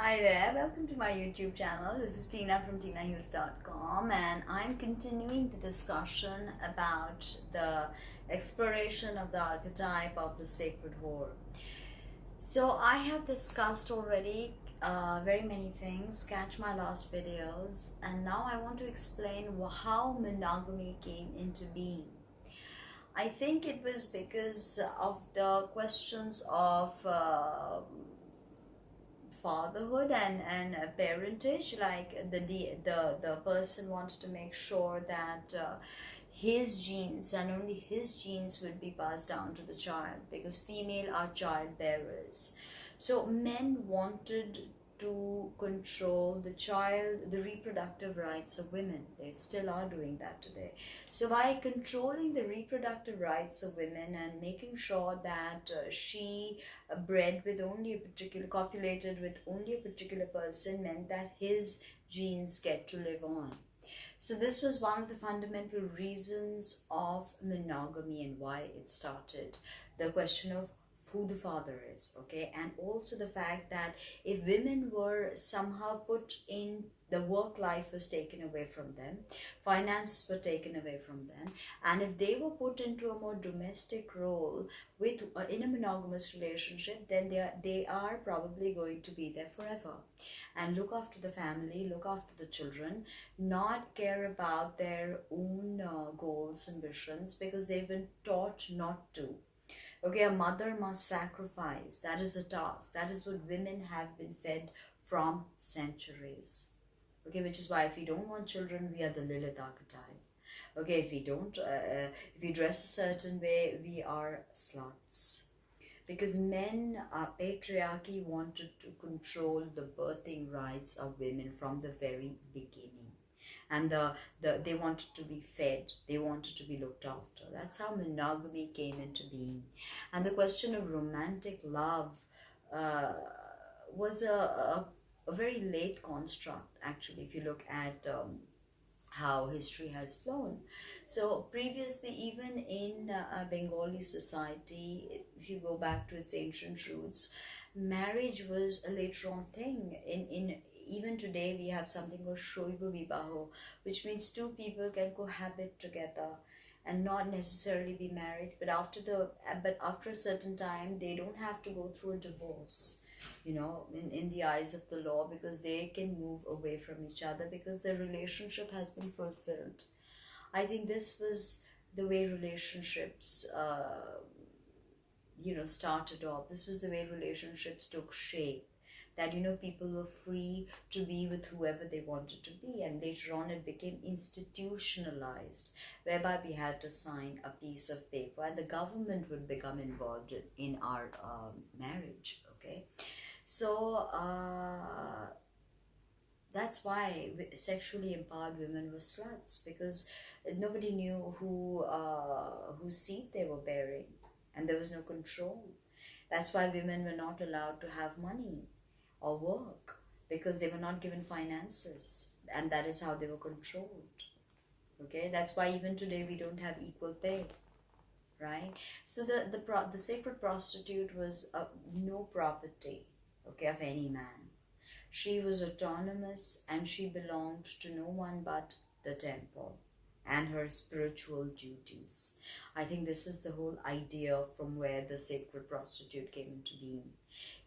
Hi there, welcome to my YouTube channel. This is Tina from tinaheals.com, and I'm continuing the discussion about the exploration of the archetype of the sacred whore. So I have discussed already very many things. Catch my last videos, and now I want to explain how monogamy came into being. I think it was because of the questions of fatherhood and parentage. Like the person wanted to make sure that his genes and only his genes would be passed down to the child, because female are child bearers. So men wanted to control the child, the reproductive rights of women. They still are doing that today. So by controlling the reproductive rights of women and making sure that she bred with only a particular, copulated with only a particular person, meant that his genes get to live on. So this was one of the fundamental reasons of monogamy and why it started. The question of who the father is, okay, and also the fact that if women were somehow put in, the work life was taken away from them, finances were taken away from them, and if they were put into a more domestic role with in a monogamous relationship, then they are probably going to be there forever and look after the family, look after the children, not care about their own goals and visions, because they've been taught not to. Okay, a mother must sacrifice. That is a task. That is what women have been fed from centuries. Okay, which is why if we don't want children, we are the Lilith archetype. Okay, if we don't, if we dress a certain way, we are sluts. Because men, patriarchy wanted to control the birthing rights of women from the very beginning. And they wanted to be fed, they wanted to be looked after. That's how monogamy came into being. And the question of romantic love was a very late construct, actually, if you look at how history has flown. So previously, even in Bengali society, if you go back to its ancient roots, marriage was a later on thing. In even today, we have something called Bhoomibajo, which means two people can cohabit together and not necessarily be married, but after a certain time, they don't have to go through a divorce, you know, in the eyes of the law, because they can move away from each other because their relationship has been fulfilled. I think this was the way relationships started off. This was the way relationships took shape, that people were free to be with whoever they wanted to be, and later on it became institutionalized, whereby we had to sign a piece of paper and the government would become involved in our marriage. Okay, so that's why sexually empowered women were sluts, because nobody knew whose seed they were bearing, and there was no control. That's why women were not allowed to have money or work, because they were not given finances, and that is how they were controlled. Okay, that's why even today we don't have equal pay, right? So the sacred prostitute was no property, okay, of any man. She was autonomous, and she belonged to no one but the temple and her spiritual duties. I think this is the whole idea from where the sacred prostitute came into being.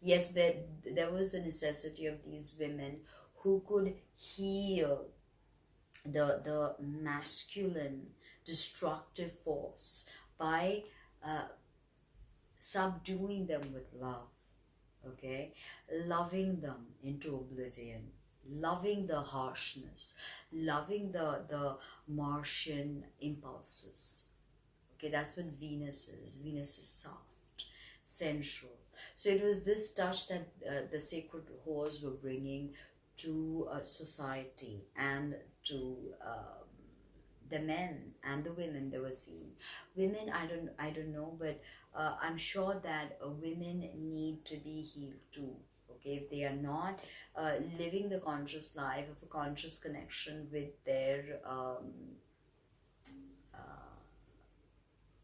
Yes, there was the necessity of these women who could heal the masculine destructive force by subduing them with love. Okay, loving them into oblivion, loving the harshness, loving the Martian impulses. Okay, that's what Venus is. Venus is soft, sensual. So it was this touch that the sacred whores were bringing to society and to the men and the women they were seeing. Women, I don't know, but I'm sure that women need to be healed too. Okay, if they are not living the conscious life of a conscious connection with their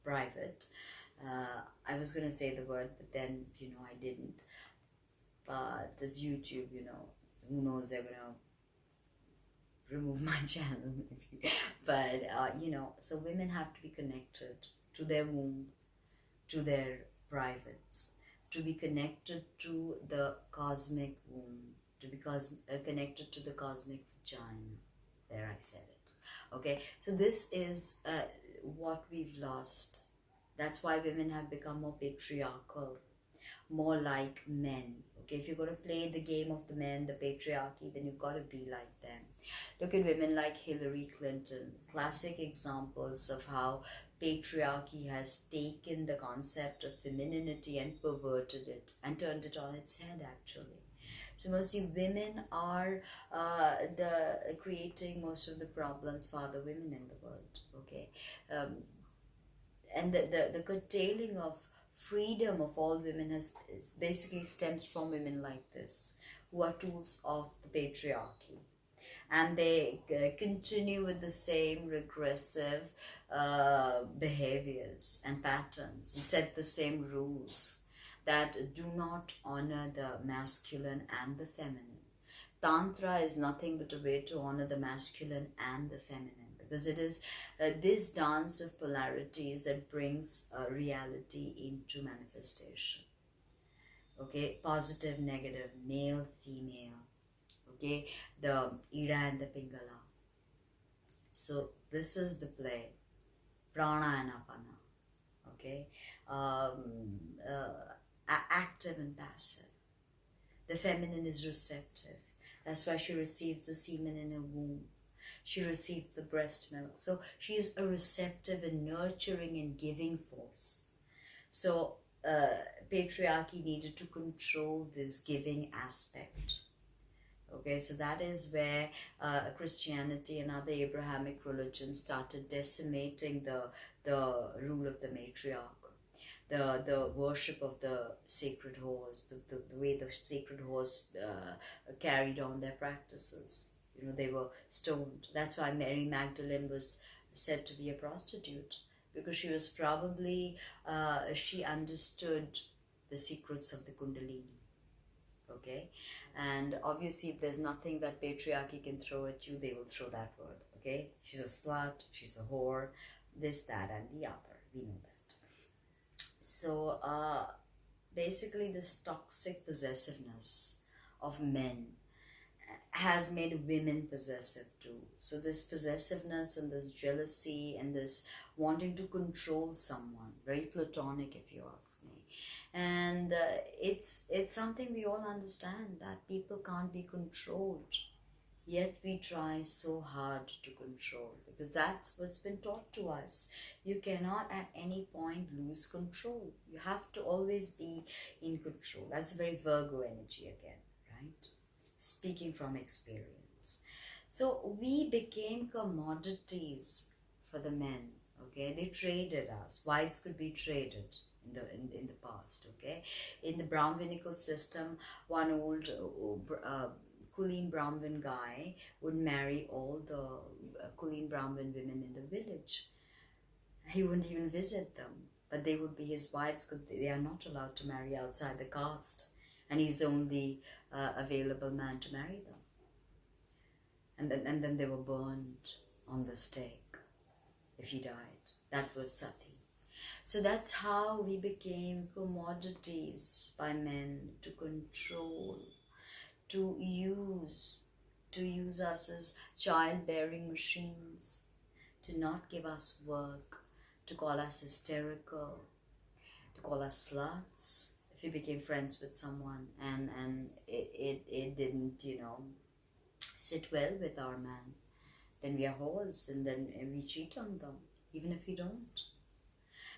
private, I was going to say the word, but then I didn't. but this YouTube, you know, who knows, they're gonna remove my channel maybe. But you know, so women have to be connected to their womb, to their privates, to be connected to the cosmic womb, to be connected to the cosmic vagina. There, I said it. Okay, so this is what we've lost. That's why women have become more patriarchal, more like men. Okay, if you're going to play the game of the men, the patriarchy, then you've got to be like them. Look at women like Hillary Clinton, classic examples of how patriarchy has taken the concept of femininity and perverted it and turned it on its head, actually. So mostly women are the creating most of the problems for other women in the world. Okay, and the curtailing of freedom of all women is basically stems from women like this, who are tools of the patriarchy, and they continue with the same regressive behaviors and patterns, and set the same rules that do not honor the masculine and the feminine. Tantra is nothing but a way to honor the masculine and the feminine, because it is this dance of polarities that brings reality into manifestation. Okay, positive, negative, male, female. Okay, the Ida and the Pingala. So this is the play, Prana and Apana. Okay, active and passive. The feminine is receptive. That's why she receives the semen in her womb. She receives the breast milk. So she's a receptive and nurturing and giving force. So patriarchy needed to control this giving aspect. Okay, so that is where Christianity and other Abrahamic religions started decimating the rule of the matriarch. The worship of the sacred horse, the way the sacred horse carried on their practices. You know, they were stoned. That's why Mary Magdalene was said to be a prostitute, because she was probably, she understood the secrets of the Kundalini. Okay, and obviously if there's nothing that patriarchy can throw at you, they will throw that word. Okay, she's a slut, she's a whore, this, that, and the other. We know that. So basically this toxic possessiveness of men has made women possessive too. So this possessiveness and this jealousy and this wanting to control someone, very platonic if you ask me. And it's something we all understand, that people can't be controlled, yet we try so hard to control, because that's what's been taught to us. You cannot at any point lose control. You have to always be in control. That's very Virgo energy again, right? Speaking from experience. So we became commodities for the men. Okay, they traded us. Wives could be traded in the past. Okay, in the Brahminical system, one old Kuleen Brahmin guy would marry all the Kuleen Brahmin women in the village. He wouldn't even visit them, but they would be his wives, because they are not allowed to marry outside the caste, and he's the only available man to marry them. And then they were burned on the stake if he died. That was sati. So that's how we became commodities by men, to control, to use us as childbearing machines, to not give us work, to call us hysterical, to call us sluts if we became friends with someone and it didn't, you know, sit well with our man. Then we are whores, and then we cheat on them, even if we don't.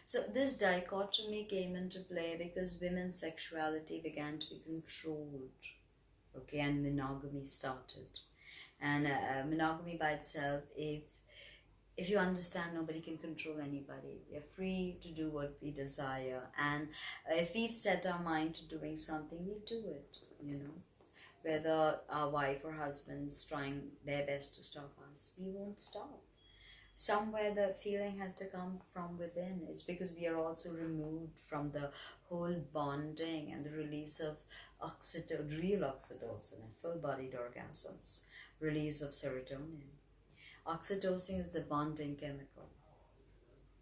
So this dichotomy came into play because women's sexuality began to be controlled. Okay, and monogamy started. And monogamy by itself, if you understand, nobody can control anybody. We are free to do what we desire. And if we've set our mind to doing something, we do it, you know. Whether our wife or husband's trying their best to stop us, we won't stop. Somewhere the feeling has to come from within. It's because we are also removed from the whole bonding and the release of real oxytocin and full-bodied orgasms, release of serotonin. Oxytocin is the bonding chemical.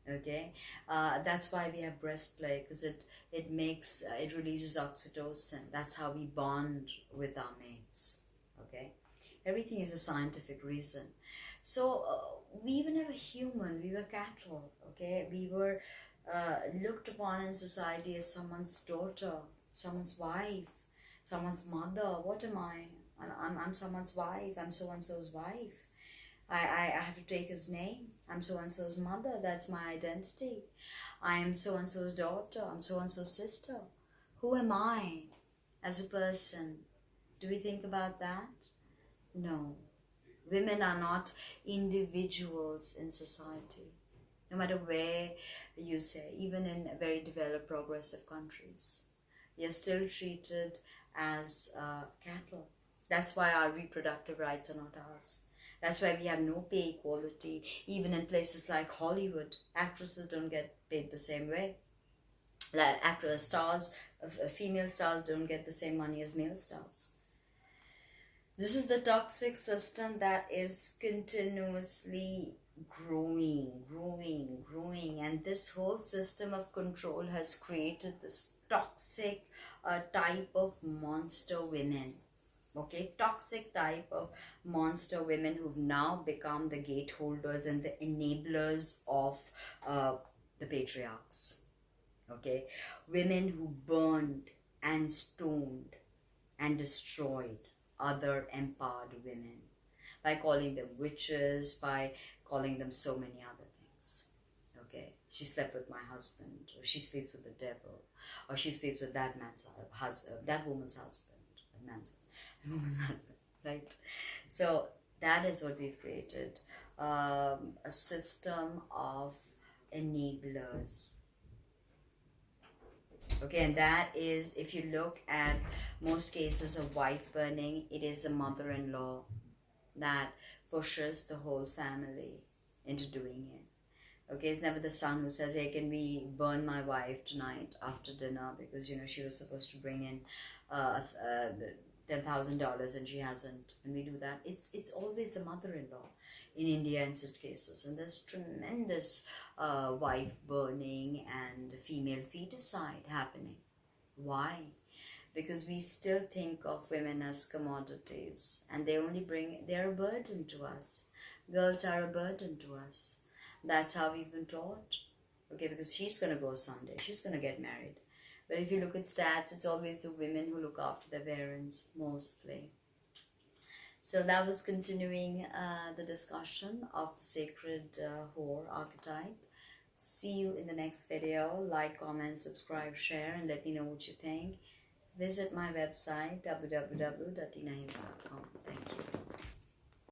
Okay, that's why we have breast play, because it releases oxytocin. That's how we bond with our mates. Okay, everything is a scientific reason. So we were never human. We were cattle. Okay, we were looked upon in society as someone's daughter, someone's wife, someone's mother. What am I? I'm someone's wife. I'm so and so's wife. I have to take his name. I'm so-and-so's mother. That's my identity. I am so-and-so's daughter. I'm so-and-so's sister. Who am I as a person? Do we think about that? No. Women are not individuals in society. No matter where you say, even in very developed, progressive countries, you're still treated as cattle. That's why our reproductive rights are not ours. That's why we have no pay equality. Even in places like Hollywood, actresses don't get paid the same way. Like female stars don't get the same money as male stars. This is the toxic system that is continuously growing. And this whole system of control has created this toxic type of monster women. Okay, toxic type of monster women who've now become the gateholders and the enablers of the patriarchs. Okay, women who burned and stoned and destroyed other empowered women by calling them witches, by calling them so many other things. Okay, she slept with my husband, or she sleeps with the devil, or she sleeps with that man's husband, that woman's husband, woman's husband, right? So that is what we've created, a system of enablers. Okay, and that is, if you look at most cases of wife burning, it is the mother-in-law that pushes the whole family into doing it. Okay, it's never the son who says, hey, can we burn my wife tonight after dinner, because she was supposed to bring in $10,000 and she hasn't. When we do that, it's always the mother-in-law in India in such cases. And there's tremendous wife burning and female feticide happening. Why? Because we still think of women as commodities, and they're a burden to us. Girls are a burden to us. That's how we've been taught. Okay, because she's going to go someday. She's going to get married. But if you look at stats, it's always the women who look after their parents, mostly. So that was continuing the discussion of the sacred whore archetype. See you in the next video. Like, comment, subscribe, share, and let me know what you think. Visit my website, www.tinahill.com. Thank you.